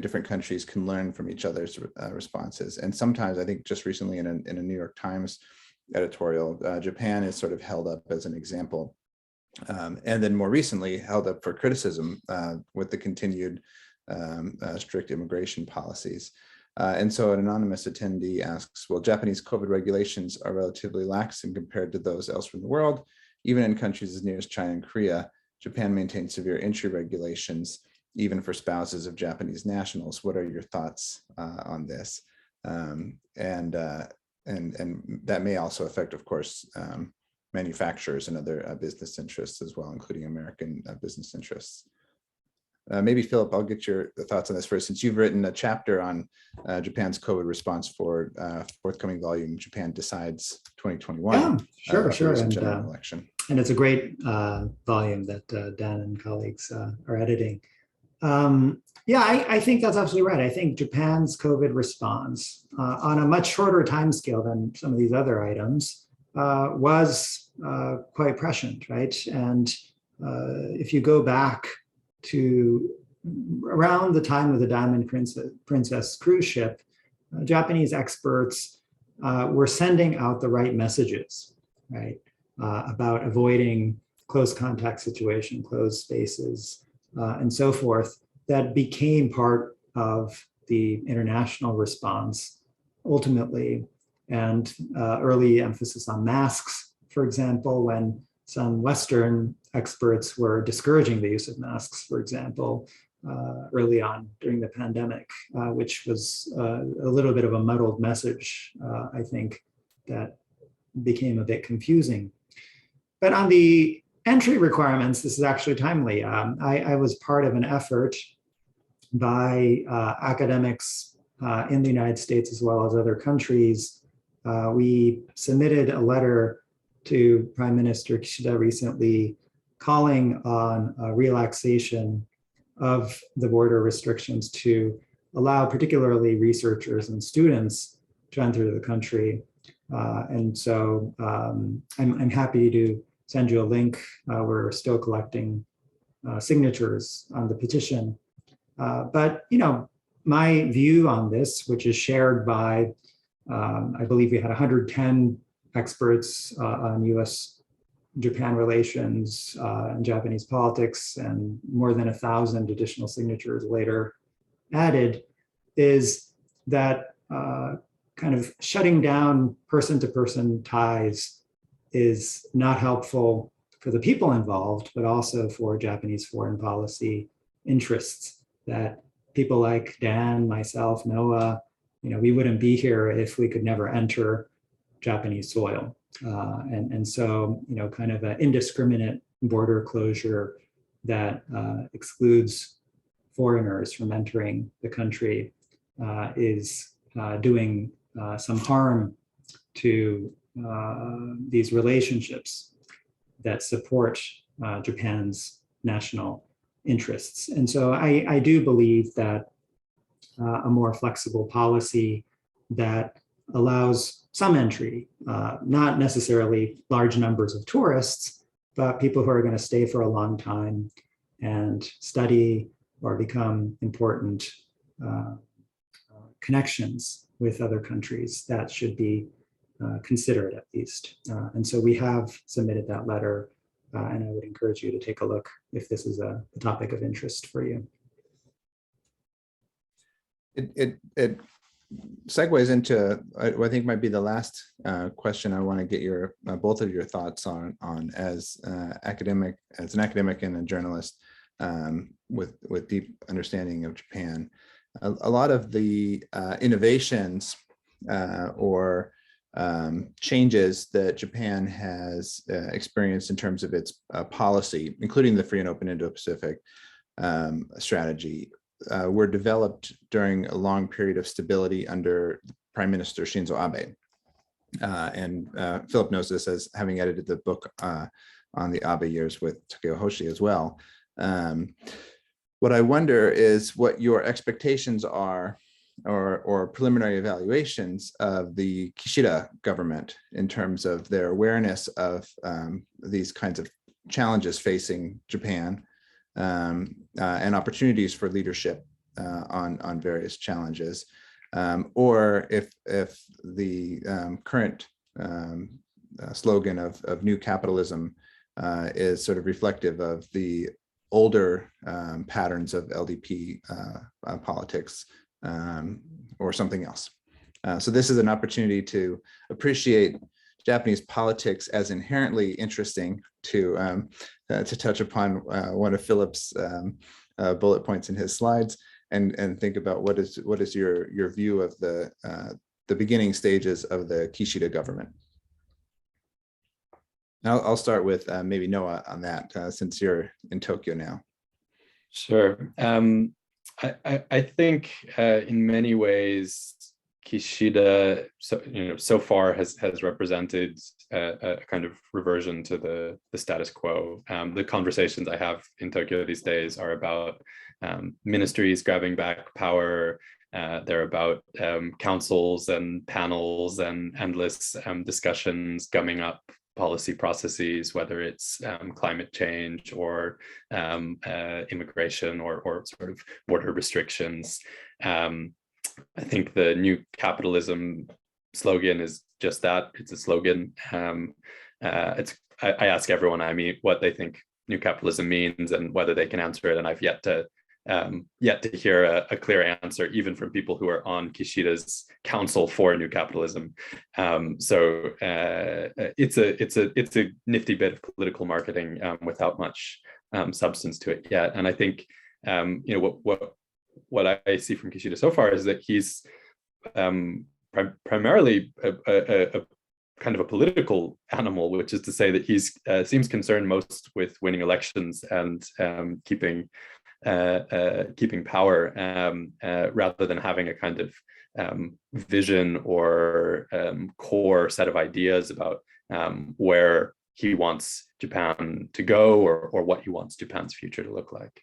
different countries can learn from each other's responses. And sometimes, I think just recently in a New York Times editorial, Japan is sort of held up as an example. And then more recently held up for criticism with the continued strict immigration policies. And so an anonymous attendee asks, well, Japanese COVID regulations are relatively lax and compared to those elsewhere in the world. Even in countries as near as China and Korea, Japan maintains severe entry regulations, even for spouses of Japanese nationals. What are your thoughts on this? And that may also affect, of course, manufacturers and other business interests as well, including American business interests. Maybe Philip, I'll get your thoughts on this first, since you've written a chapter on Japan's COVID response for forthcoming volume, Japan Decides 2021. Yeah, sure. And it's a great volume that Dan and colleagues are editing. Yeah, I think that's absolutely right. I think Japan's COVID response on a much shorter timescale than some of these other items was quite prescient, right? And if you go back to around the time of the Diamond Princess cruise ship, Japanese experts were sending out the right messages, right, about avoiding close contact situation, closed spaces, and so forth, that became part of the international response ultimately. And early emphasis on masks, for example, when some Western experts were discouraging the use of masks, for example, early on during the pandemic, which was a little bit of a muddled message, I think, that became a bit confusing. But on the entry requirements, this is actually timely. I was part of an effort by academics in the United States as well as other countries. We submitted a letter to Prime Minister Kishida recently calling on relaxation of the border restrictions to allow particularly researchers and students to enter the country. And so I'm happy to send you a link. We're still collecting signatures on the petition. But my view on this, which is shared by, I believe we had 110 experts on US-Japan relations and Japanese politics, and more than 1,000 additional signatures later added, is that kind of shutting down person-to-person ties is not helpful for the people involved, but also for Japanese foreign policy interests, that people like Dan, myself, Noah, we wouldn't be here if we could never enter Japanese soil. And so, kind of an indiscriminate border closure that excludes foreigners from entering the country is doing some harm to these relationships that support Japan's national interests. And so I do believe that a more flexible policy that allows some entry, not necessarily large numbers of tourists, but people who are going to stay for a long time and study or become important connections with other countries, that should be considered at least. And so we have submitted that letter and I would encourage you to take a look if this is a topic of interest for you. It segues into what I think might be the last question I want to get your both of your thoughts on as an academic and a journalist with deep understanding of Japan. A lot of the innovations or changes that Japan has experienced in terms of its policy, including the free and open Indo-Pacific strategy, were developed during a long period of stability under Prime Minister Shinzo Abe. And Philip knows this as having edited the book on the Abe years with Takeo Hoshi as well. What I wonder is what your expectations are or preliminary evaluations of the Kishida government in terms of their awareness of these kinds of challenges facing Japan and opportunities for leadership on various challenges, or if the current slogan of new capitalism is sort of reflective of the older patterns of LDP politics or something else. So this is an opportunity to appreciate Japanese politics as inherently interesting, to touch upon one of Philip's bullet points in his slides, and think about what is your view of the beginning stages of the Kishida government. I'll start with maybe Noah on that, since you're in Tokyo now. Sure. I think in many ways Kishida, so far has represented a kind of reversion to the status quo. The conversations I have in Tokyo these days are about ministries grabbing back power. They're about councils and panels and endless discussions gumming up policy processes, whether it's climate change or immigration or sort of border restrictions. I think the new capitalism slogan is just that. It's a slogan. I ask everyone I meet what they think new capitalism means and whether they can answer it, and I've yet to hear a clear answer, even from people who are on Kishida's council for new capitalism. So it's a nifty bit of political marketing without much substance to it yet. And I think what I see from Kishida so far is that he's primarily a kind of a political animal, which is to say that he's seems concerned most with winning elections and keeping power, rather than having a kind of vision or core set of ideas about where he wants Japan to go or what he wants Japan's future to look like.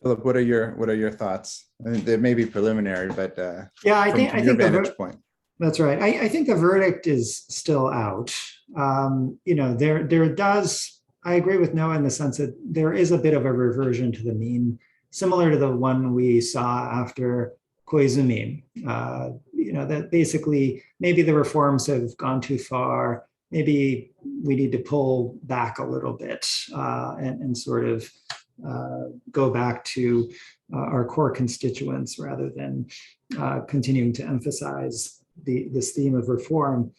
Philip, what are your thoughts? I mean, they may be preliminary, but yeah, I think your vantage point. That's right. I think the verdict is still out. There does. I agree with Noah in the sense that there is a bit of a reversion to the mean, similar to the one we saw after Koizumi. That basically maybe the reforms have gone too far. Maybe we need to pull back a little bit and sort of go back to our core constituents rather than continuing to emphasize this theme of reform.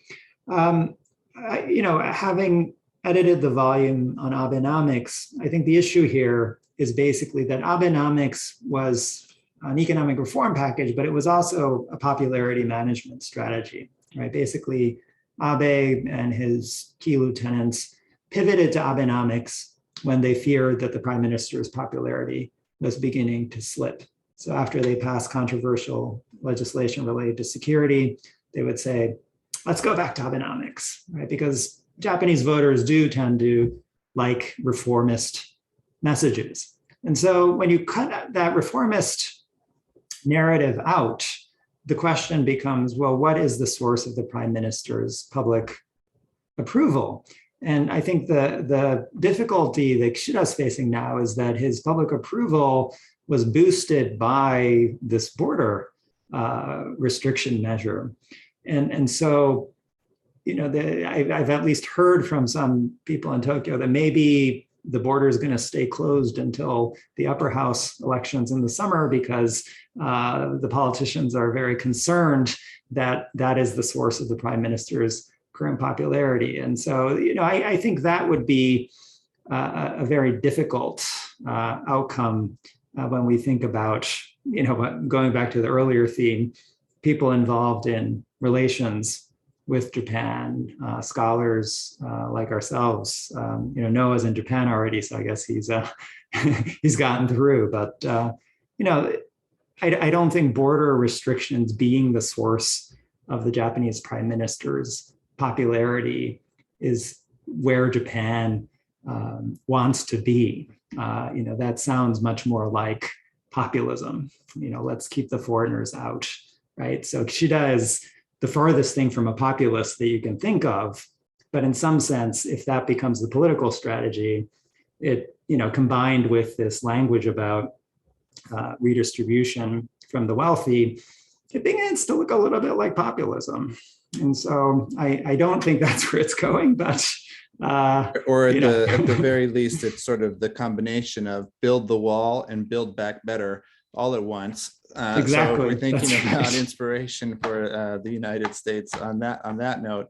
Having edited the volume on Abenomics, I think the issue here is basically that Abenomics was an economic reform package, but it was also a popularity management strategy, right? Basically, Abe and his key lieutenants pivoted to Abenomics when they feared that the prime minister's popularity was beginning to slip. So after they passed controversial legislation related to security, they would say, let's go back to Abenomics, right? Because Japanese voters do tend to like reformist messages. And so when you cut that reformist narrative out, the question becomes, well, what is the source of the prime minister's public approval? And I think the difficulty that Kishida is facing now is that his public approval was boosted by this border restriction measure. And so I've at least heard from some people in Tokyo that maybe the border is going to stay closed until the upper house elections in the summer, because the politicians are very concerned that that is the source of the prime minister's current popularity. And so, I think that would be a very difficult outcome when we think about, going back to the earlier theme, people involved in relations with Japan, scholars like ourselves. Noah's in Japan already, so I guess he's he's gotten through. But I don't think border restrictions being the source of the Japanese prime minister's popularity is where Japan wants to be. That sounds much more like populism. Let's keep the foreigners out, right? So Kishida is the farthest thing from a populist that you can think of. But in some sense, if that becomes the political strategy, it, combined with this language about redistribution from the wealthy, it begins to look a little bit like populism. And so I don't think that's where it's going, but or at the very least, it's sort of the combination of build the wall and build back better all at once. Exactly. So we're thinking about inspiration for the United States. On that note,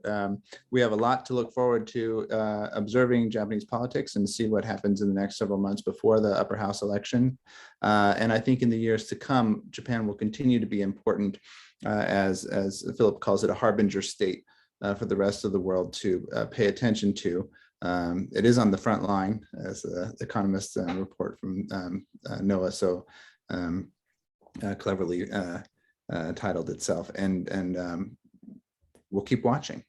we have a lot to look forward to observing Japanese politics and see what happens in the next several months before the upper house election. And I think in the years to come, Japan will continue to be important as Philip calls it, a harbinger state for the rest of the world to pay attention to. It is on the front line, as the Economist report from Noah so cleverly titled itself, and we'll keep watching.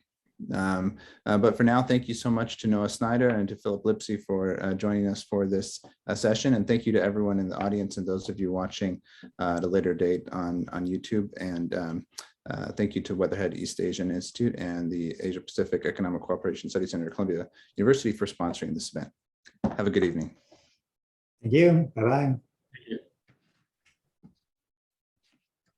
But for now, thank you so much to Noah Sneider and to Phillip Lipscy for joining us for this session, and thank you to everyone in the audience and those of you watching at a later date on YouTube. And thank you to Weatherhead East Asian Institute and the Asia Pacific Economic Cooperation Study Center at Columbia University for sponsoring this event. Have a good evening. Thank you. Bye-bye.